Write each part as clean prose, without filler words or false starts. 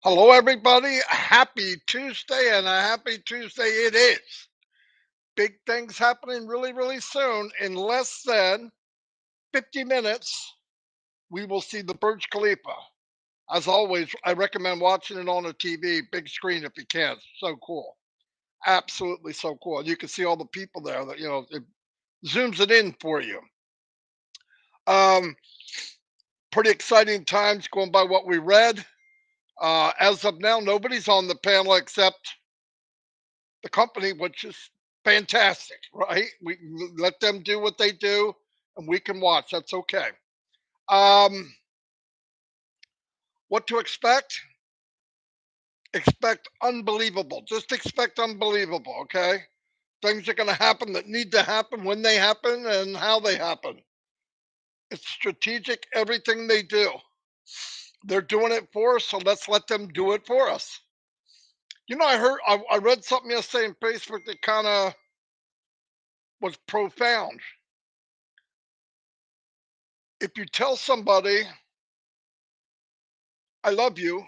Hello, everybody. Happy Tuesday, and a happy Tuesday it is. Big things happening really, really soon. In less than 50 minutes, we will see the Burj Khalifa. As always, I recommend watching it on a TV, big screen if you can. So cool. Absolutely so cool. You can see all the people there that, it zooms it in for you. Um, Pretty exciting times going by what we read. As of now, nobody's on the panel except the company, which is fantastic, right? We let them do what they do, and we can watch. That's okay. Um, what to expect? Expect unbelievable. Just expect unbelievable. Okay, things are going to happen that need to happen when they happen and how they happen. It's strategic. Everything they do, they're doing it for us. So let's let them do it for us. I read something yesterday on Facebook that kind of was profound. If you tell somebody I love you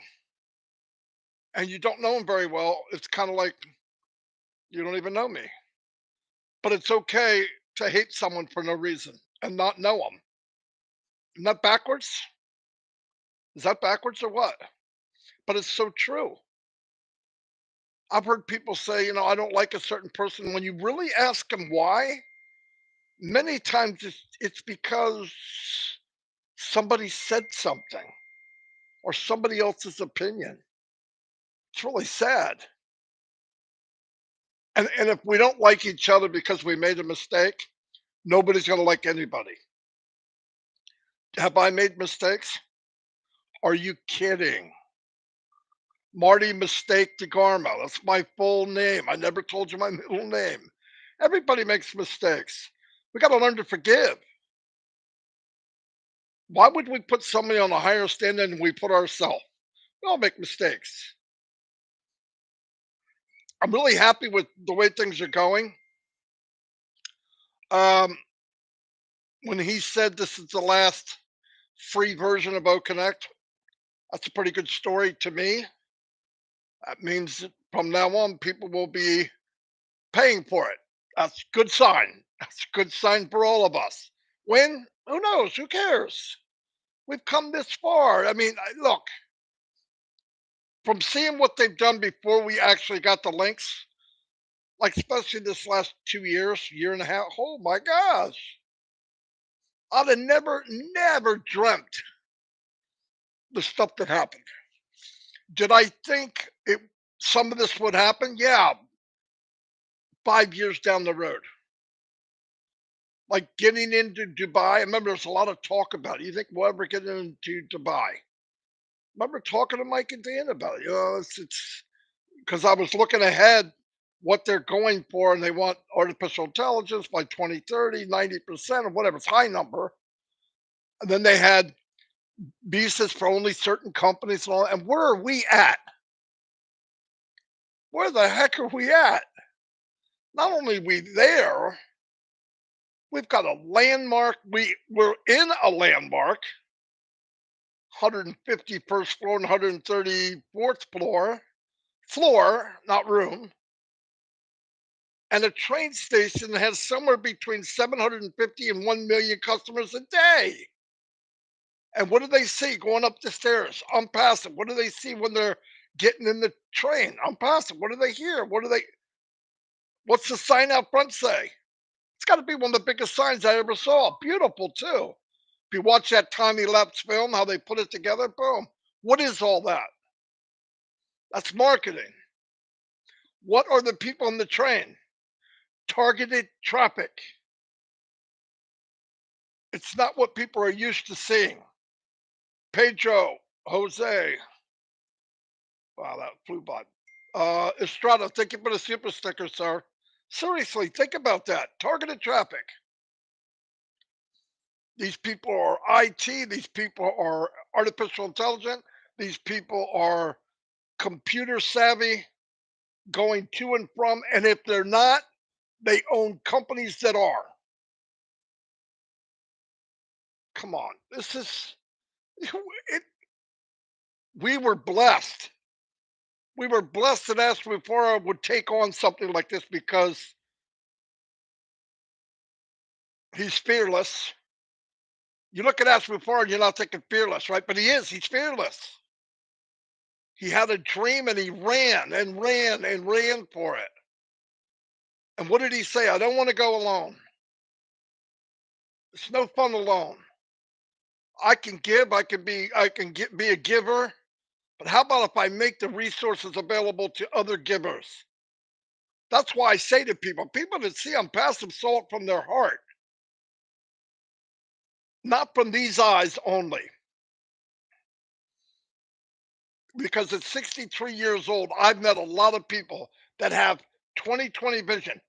and you don't know them very well, it's kind of like you don't even know me. But it's okay to hate someone for no reason and not know them. Isn't that backwards? Is that backwards or what? But it's so true. I've heard people say, I don't like a certain person. When you really ask them why, many times it's because somebody said something or somebody else's opinion. It's really sad. And if we don't like each other because we made a mistake, nobody's going to like anybody. Have I made mistakes? Are you kidding? Marty Mistake Degarmo. That's my full name. I never told you my middle name. Everybody makes mistakes. We got to learn to forgive. Why would we put somebody on a higher standard than we put ourselves? We all make mistakes. I'm really happy with the way things are going. Um, when he said this is the last free version of O Connect, that's a pretty good story to me. That means that from now on, people will be paying for it. That's a good sign. That's a good sign for all of us. When? Who knows? Who cares? We've come this far. I mean, look, from seeing what they've done before we actually got the links, like especially this last 2 years, year and a half. Oh my gosh. I'd have never dreamt the stuff that happened. Did I think some of this would happen? Yeah, 5 years down the road. Like getting into Dubai. I remember there's a lot of talk about it. You think we'll ever get into Dubai? Remember talking to Mike and Dan about it. It's because I was looking ahead what they're going for, and they want artificial intelligence by 2030, 90% or whatever, it's high number. And then they had visas for only certain companies and all. And where are we at? Where the heck are we at? Not only are we there, we've got a landmark. We're in a landmark 151st floor and 134th floor, not room, and a train station that has somewhere between 750 and 1 million customers a day. And what do they see going up the stairs? Onpassive. What do they see when they're getting in the train? Onpassive. What do they hear? What's the sign out front say? It's got to be one of the biggest signs I ever saw. Beautiful too. If you watch that time lapse film, how they put it together, boom. What is all that? That's marketing. What are the people on the train? Targeted traffic. It's not what people are used to seeing. Pedro, Jose. Wow, that flew by. Estrada, thank you for the super sticker, sir. Seriously, think about that. Targeted traffic. These people are IT. These people are artificial intelligence. These people are computer savvy, going to and from. And if they're not, they own companies that are. Come on, this is it, we were blessed. we were blessed that Ask Mufareh would take on something like this because he's fearless. You look at Ask Mufareh and you're not thinking fearless, right? But he is. He's fearless. He had a dream and he ran and ran and ran for it. And what did he say? I don't want to go alone. It's no fun alone. I can give. I can get, be a giver. But how about if I make the resources available to other givers? That's why I say to people that see I'm passive saw it from their heart, not from these eyes only. Because at 63 years old, I've met a lot of people that have 20/20 vision,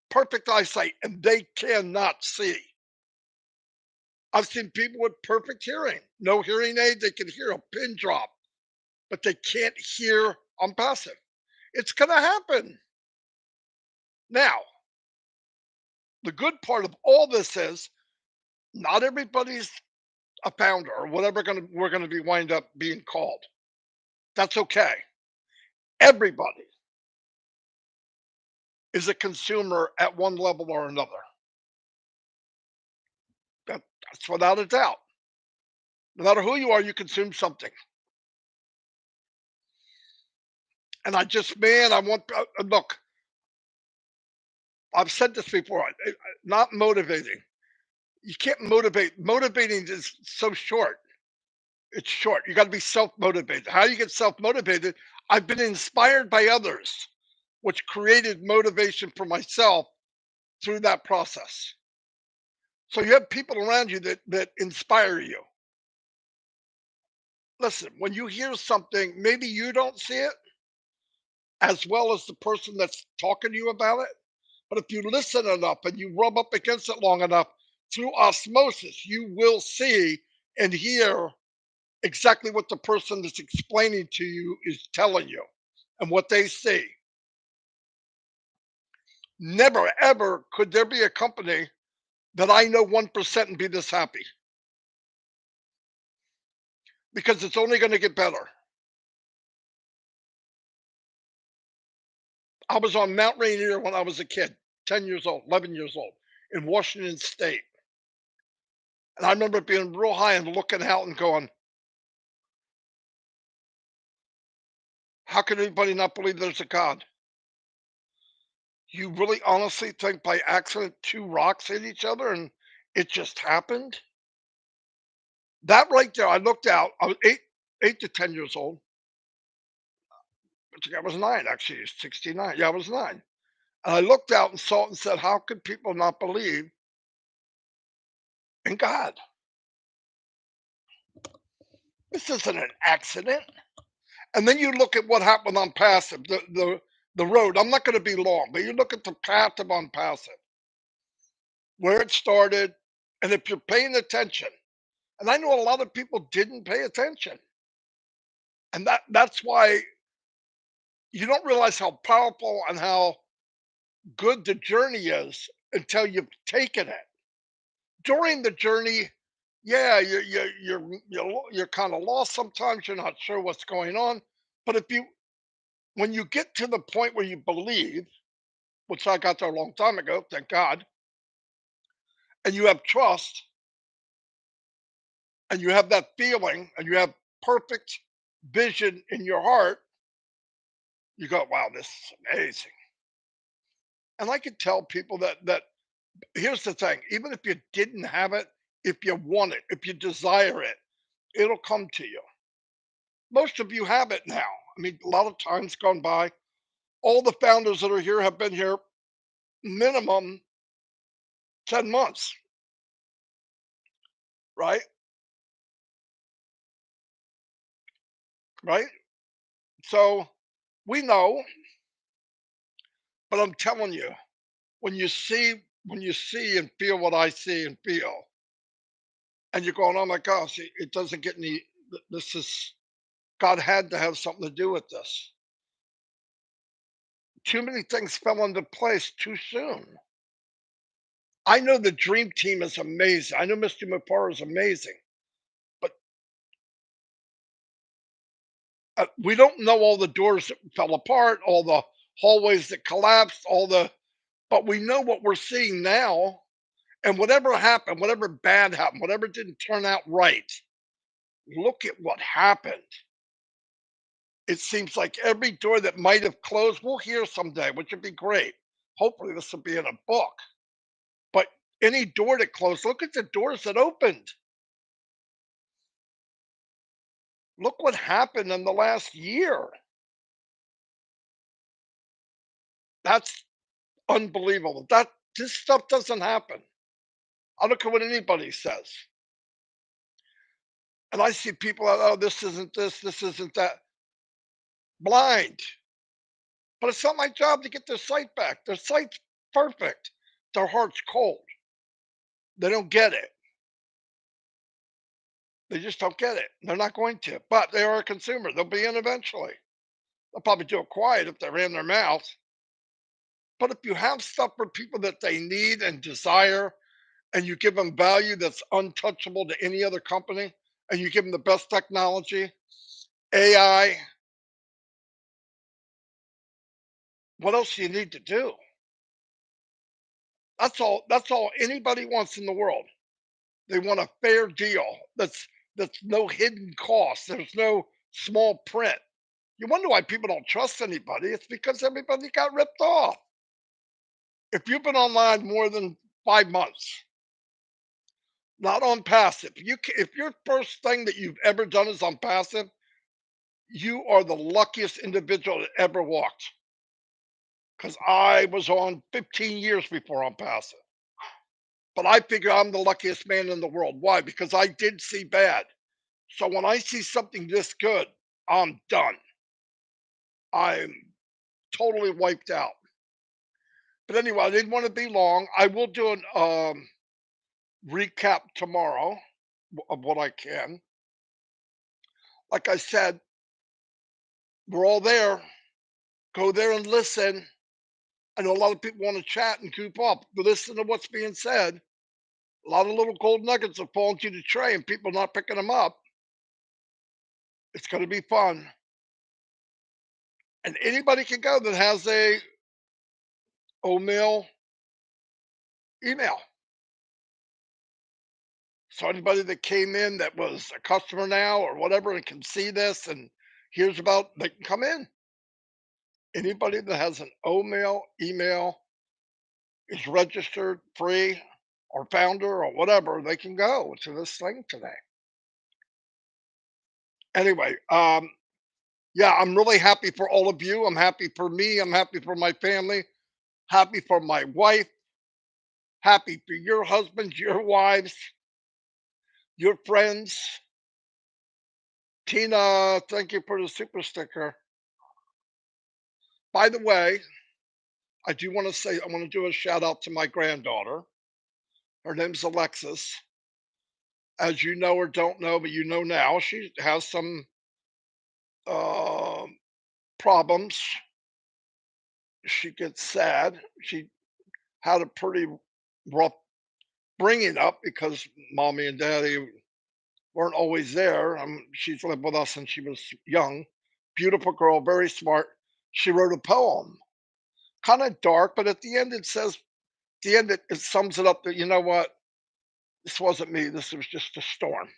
perfect eyesight, and they cannot see. I've seen people with perfect hearing, no hearing aid, they can hear a pin drop, but they can't hear on passive. It's going to happen. Now, the good part of all this is not everybody's a founder or whatever we're going to be wind up being called. That's okay. Everybody is a consumer at one level or another. That's without a doubt. No matter who you are, you consume something. And I just, man, I want, look, I've said this before, not motivating. You can't motivate. Motivating is so short. It's short. You got to be self motivated. How do you get self motivated? I've been inspired by others, which created motivation for myself through that process. So you have people around you that inspire you. Listen, when you hear something, maybe you don't see it as well as the person that's talking to you about it. But if you listen enough and you rub up against it long enough, through osmosis, you will see and hear exactly what the person that's explaining to you is telling you and what they see. Never, ever could there be a company that I know 1% and be this happy because it's only going to get better. I was on Mount Rainier when I was a kid, 10 years old, 11 years old, in Washington State. And I remember being real high and looking out and going, how can anybody not believe there's a God? You really honestly think by accident two rocks hit each other and it just happened? That right there, I looked out. I was 8 to 10 years old. I think I was nine, actually, 69. Yeah, I was nine. And I looked out and saw it and said, how could people not believe in God? This isn't an accident. And then you look at what happened on passive, the road. I'm not going to be long, but you look at the path of on passive, where it started, and if you're paying attention, and I know a lot of people didn't pay attention, and that's why you don't realize how powerful and how good the journey is until you've taken it. During the journey, yeah, you're kind of lost sometimes. You're not sure what's going on, but if you when you get to the point where you believe, which I got there a long time ago, thank God, and you have trust and you have that feeling and you have perfect vision in your heart, you go, wow, this is amazing. And I could tell people that here's the thing, even if you didn't have it, if you want it, if you desire it, it'll come to you. Most of you have it now. I mean, a lot of time's gone by. All the founders that are here have been here minimum 10 months, right? Right? So we know, but I'm telling you, when you see and feel what I see and feel, and you're going, oh my gosh, it doesn't get any. This is God had to have something to do with this. Too many things fell into place too soon. I know the dream team is amazing. I know Mr. Mufareh is amazing, but We don't know all the doors that fell apart, all the hallways that collapsed, all the but we know what we're seeing now. And whatever happened, whatever bad happened, whatever didn't turn out right, look at what happened. It seems like every door that might have closed, we'll hear someday, which would be great. Hopefully, this will be in a book. But any door that closed, look at the doors that opened. Look what happened in the last year. That's unbelievable. That this stuff doesn't happen. I don't care what anybody says. And I see people, oh, this isn't this, this isn't that. Blind. But it's not my job to get their sight back. Their sight's perfect. Their heart's cold. They don't get it. They just don't get it. They're not going to. But they are a consumer. They'll be in eventually. They'll probably do it quiet if they're in their mouth. But if you have stuff for people that they need and desire, and you give them value that's untouchable to any other company, and you give them the best technology, AI, what else do you need to do? That's all anybody wants in the world. They want a fair deal that's no hidden cost. There's no small print. You wonder why people don't trust anybody. It's because everybody got ripped off. If you've been online more than 5 months, not on passive, if your first thing that you've ever done is on passive, you are the luckiest individual that ever walked. Because I was on 15 years before on passive. But I figure I'm the luckiest man in the world. Why? Because I did see bad. So when I see something this good, I'm done. I'm totally wiped out. But anyway, I didn't want to be long. I will do an recap tomorrow of what I can. Like I said, we're all there. Go there and listen. I know a lot of people want to chat and coop up, but listen to what's being said. A lot of little gold nuggets are falling through the tray and people not picking them up. It's going to be fun. And anybody can go that has a OMail email. So anybody that came in that was a customer now or whatever and can see this and hears about, they can come in. Anybody that has an OMail email is registered free or founder or whatever, they can go to this thing today. Anyway, yeah, I'm really happy for all of you. I'm happy for me. I'm happy for my family. Happy for my wife. Happy for your husbands, your wives, your friends. Tina, thank you for the super sticker. By the way, I do want to say I want to do a shout out to my granddaughter. Her name's Alexis. As you know or don't know, but you know now, she has some um problems. She gets sad. She had a pretty rough bringing up because mommy and daddy weren't always there. She's lived with us since she was young. Beautiful girl, very smart. She wrote a poem, kind of dark, but at the end it says, the end it sums it up that you know what, this wasn't me. This was just a storm,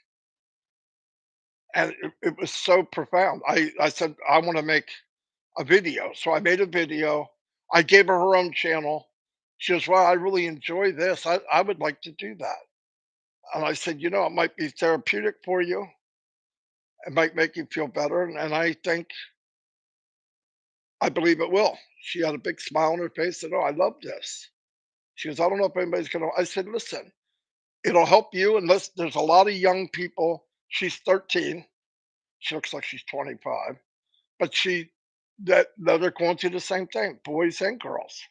and it was so profound. I said I want to make a video, so I made a video. I gave her own channel. She goes, "Well, I really enjoy this. I would like to do that." And I said, "You know, it might be therapeutic for you. It might make you feel better." And I believe it will. She had a big smile on her face. Said, "Oh, I love this." She goes, "I don't know if anybody's gonna." I said, "Listen, it'll help you." Unless there's a lot of young people. She's 13. She looks like she's 25, but that are going through the same thing, boys and girls.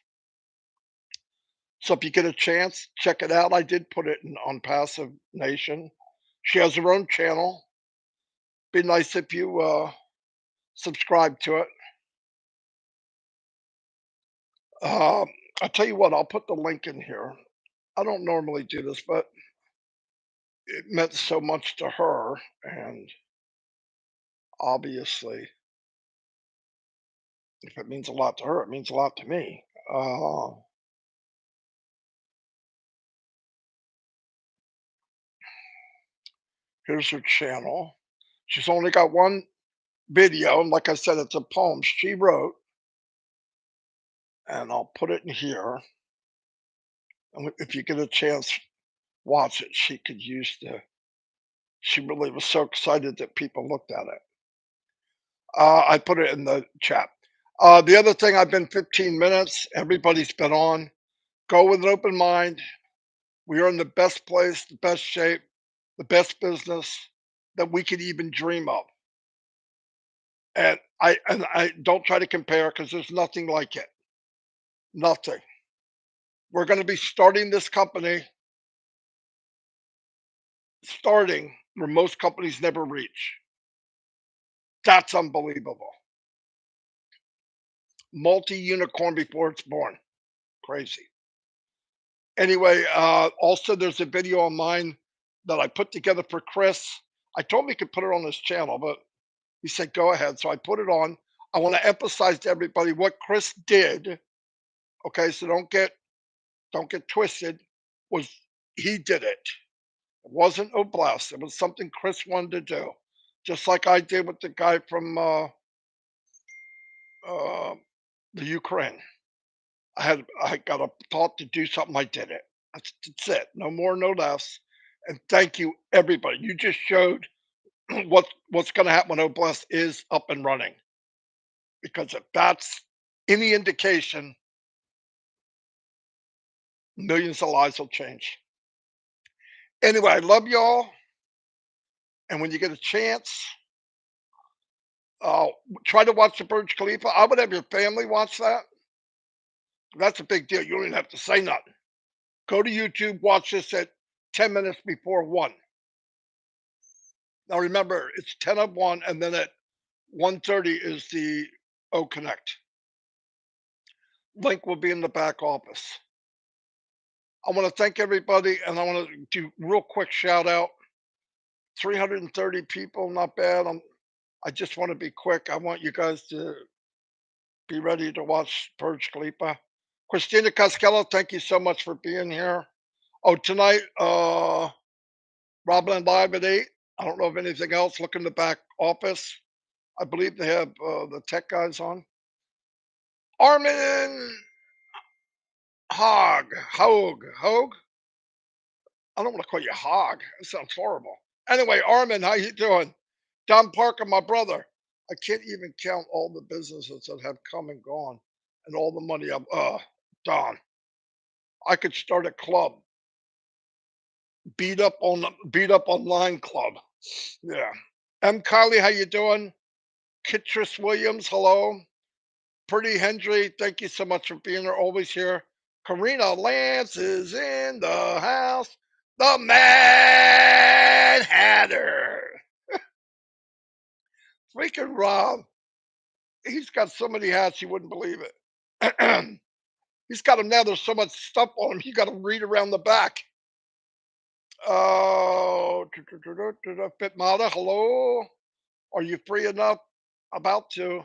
So if you get a chance, check it out. I did put it on Passive Nation. She has her own channel. Be nice if you subscribe to it. Um, I'll tell you what, I'll put the link in here. I don't normally do this, but it meant so much to her, and Obviously, if it means a lot to her, it means a lot to me. Here's her channel. She's only got one video, and like I said, it's a poem she wrote, and I'll put it in here. And if you get a chance, watch it. She could use the. She really was so excited that people looked at it. I put it in the chat. The other thing, I've been 15 minutes. Everybody's been on. Go with an open mind. We are in the best place, the best shape, the best business that we could even dream of. And I don't try to compare because there's nothing like it. Nothing. We're going to be starting this company, starting where most companies never reach. That's unbelievable. Multi-unicorn before it's born. Crazy. Anyway, also there's a video of mine that I put together for Chris. I told him he could put it on his channel, but he said go ahead. So I put it on. I want to emphasize to everybody what Chris did. Okay, so don't get twisted. Was he did it? It wasn't Oblast. It was something Chris wanted to do, just like I did with the guy from uh, the Ukraine. I got a thought to do something. I did it. That's it. No more, no less. And thank you, everybody. You just showed what's going to happen when Oblast is up and running. Because if that's any indication, millions of lives will change. Anyway, I love y'all. And when you get a chance, uh, try to watch the Burj Khalifa. I would have your family watch that. That's a big deal. You don't even have to say nothing. Go to YouTube, watch this at 10 minutes before 1. Now remember, it's 10 of 1, and then at 1:30 is the O Connect. Link will be in the back office. I want to thank everybody, and I want to do real quick shout out. 330 people, not bad. I just want to be quick. I want you guys to be ready to watch Purge Khalifa. Christina Cascella, thank you so much for being here. Oh, tonight, Robin Live at 8. I don't know of anything else. Look in the back office. I believe they have the tech guys on. Armin Hogue. I don't want to call you Hog. It sounds horrible. Anyway, Armin, how you doing? Don Parker, my brother. I can't even count all the businesses that have come and gone, and all the money I've. Don, I could start a club. Beat up online club. Yeah. M. Kylie, how you doing? Kitris Williams, hello. Pretty Hendry, thank you so much for being there, always here. Karina Lance is in the house. The Mad Hatter. Freaking Rob. He's got so many hats you wouldn't believe it. He's got them now. There's so much stuff on him. You got to read around the back. Oh, Fitmata, hello. Are you free enough? About to.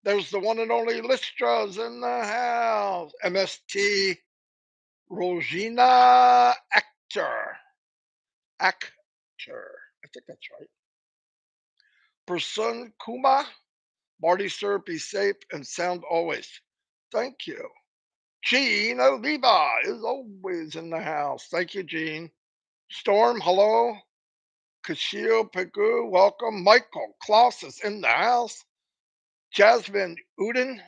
There's the one and only Listra's in the house. MST Rosina Actor. Actor. I think that's right. Person Kuma. Marty, sir, be safe and sound always. Thank you. Gene Oliva is always in the house. Thank you, Gene. Storm, hello. Kashio Pegu, welcome. Michael Klaus is in the house. Jasmine Uden,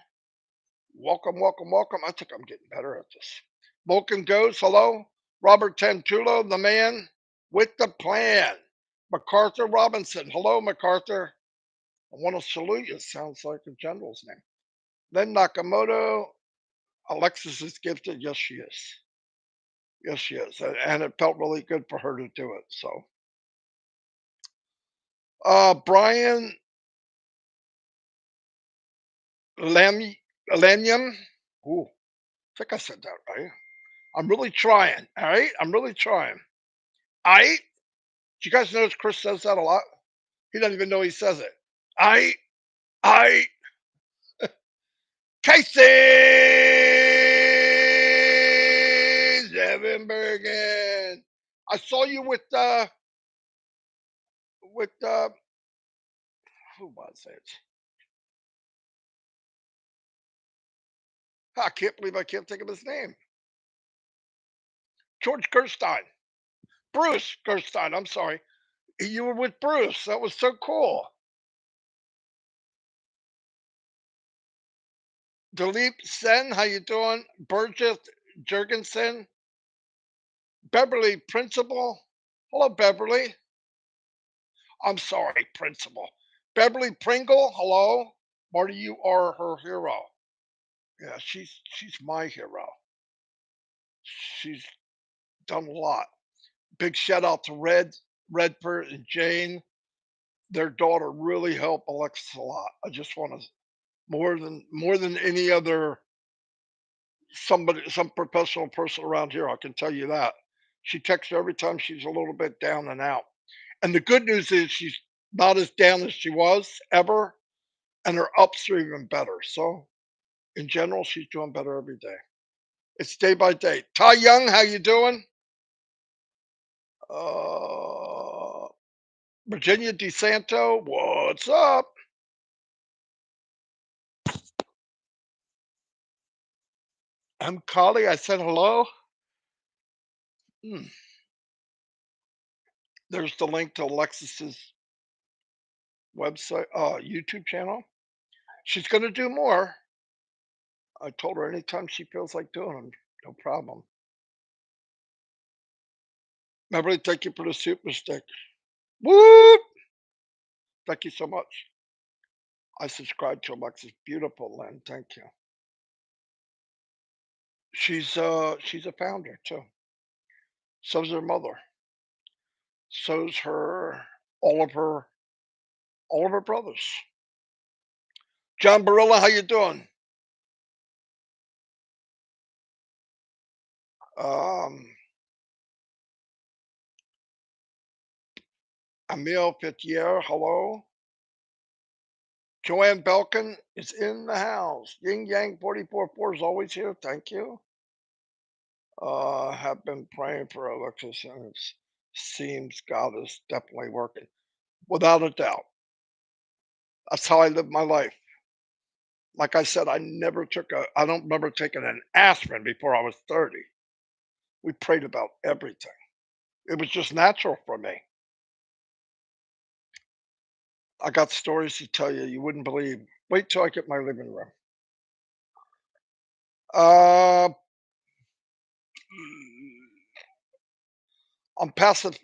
welcome, welcome, welcome. I think I'm getting better at this. Vulcan Goes, hello. Robert Tantulo, the man with the plan. MacArthur Robinson, hello, MacArthur. I want to salute you. Sounds like a general's name. Then Nakamoto, Alexis is gifted. Yes, she is. Yes, she is. And it felt really good for her to do it. So, Brian Lam- Lanium. Ooh, I think I said that right. I'm really trying. All right. I'm really trying. All right. Do you guys notice Chris says that a lot? He doesn't even know he says it. I Casey Zevenbergen. I saw you with who was it? I can't believe I can't think of his name. George Gerstein. Bruce Gerstein. I'm sorry. You were with Bruce. That was so cool. Dilip Sen, how you doing? Burgess Jurgensen. Beverly Principal. Hello, Beverly. I'm sorry, Principal. Beverly Pringle. Hello. Marty, you are her hero. Yeah, she's my hero. She's done a lot. Big shout out to Redfern, and Jane. Their daughter really helped Alexis a lot. I just want to more than any other some professional person around here. I can tell you that. She texts her every time she's a little bit down and out. And the good news is she's not as down as she was ever, and her ups are even better. So in general, she's doing better every day. It's day by day. Ty Young, how you doing? Uh, Virginia DeSanto, what's up? I'm Collie. I said hello. Hmm. There's the link to Alexis's website, YouTube channel. She's going to do more. I told her anytime she feels like doing them, no problem. Beverly, thank you for the super stick. Whoop! Thank you so much. I subscribe to Alexis. Beautiful, Lynn. Thank you. She's a founder too. So's her mother. So's her all of her all of her brothers. John Barilla, how you doing? Um, Emil Fitier, hello. Joanne Belkin is in the house. Ying Yang 444 is always here. Thank you. Have been praying for Alexis, and it seems God is definitely working. Without a doubt. That's how I live my life. Like I said, I don't remember taking an aspirin before I was 30. We prayed about everything. It was just natural for me. I got stories to tell you you wouldn't believe. Wait till I get my living room. Uh, I'm passive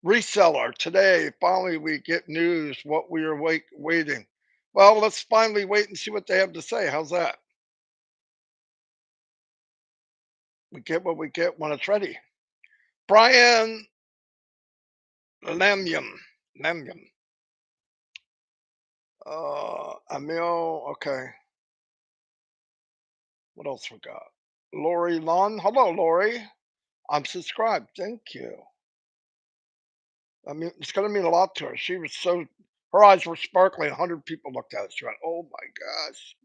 reseller today. Finally, we get news what we are waiting. Well, let's finally wait and see what they have to say. How's that? We get what we get when it's ready. Brian Lamyam. Lamyam. Emil. Okay. What else we got? Lori Lon. Hello, Lori. I'm subscribed. Thank you. I mean, it's going to mean a lot to her. She was so, her eyes were sparkling. 100 people looked at it. She went, oh my gosh,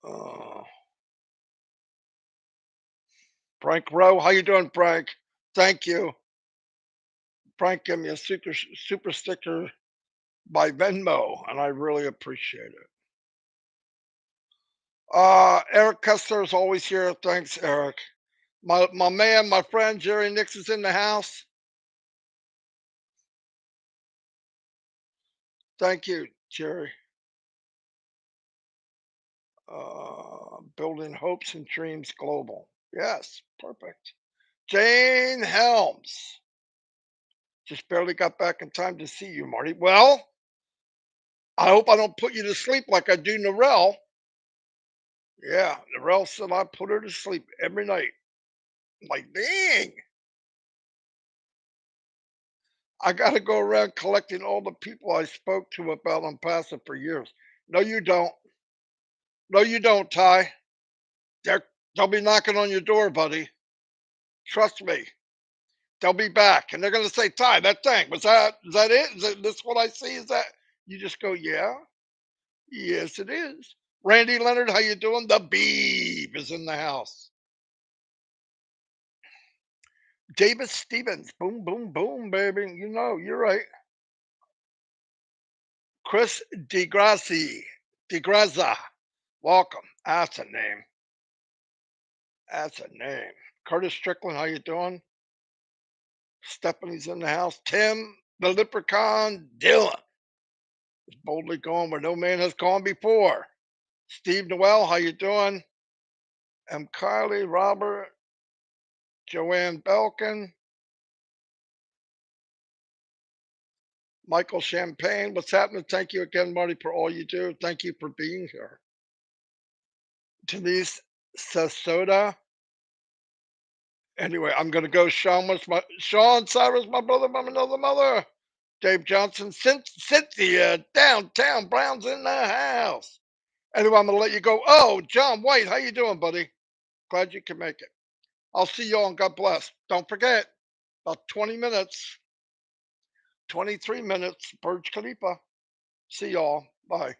Papa. Uh, Frank Rowe, how you doing, Frank? Thank you. Frank gave me a super sticker by Venmo, and I really appreciate it. Eric Kessler is always here. Thanks, Eric. My man, my friend Jerry Nix is in the house. Thank you, Jerry. Building hopes and dreams global. Yes, perfect. Jane Helms. Just barely got back in time to see you, Marty. Well, I hope I don't put you to sleep like I do Narelle. Yeah, Narelle said I put her to sleep every night. I'm like, dang. I got to go around collecting all the people I spoke to about Onpassive for years. No, you don't. No, you don't, Ty. They'll be knocking on your door, buddy. Trust me. They'll be back, and they're gonna say, "Ty, that thing was that is that it? Is that this what I see? Is that?" You just go, "Yeah, yes, it is." Randy Leonard, how you doing? The Beeb is in the house. David Stevens, boom, boom, boom, baby. You know, you're right. Chris DeGrazza, welcome. That's a name. That's a name. Curtis Strickland, how you doing? Stephanie's in the house. Tim, the Leprechaun, Dylan is boldly going where no man has gone before. Steve Noel, how you doing? Kylie, Robert, Joanne Belkin, Michael Champagne. What's happening? Thank you again, Marty, for all you do. Thank you for being here. Denise Sasoda. Anyway, I'm gonna go. Sean Cyrus, my brother from another mother. Dave Johnson, Cynthia, downtown Brown's in the house. Anyway, I'm gonna let you go. Oh, John White, how you doing, buddy? Glad you can make it. I'll see y'all and God bless. Don't forget, about 20 minutes, 23 minutes, Burj Khalifa. See y'all. Bye.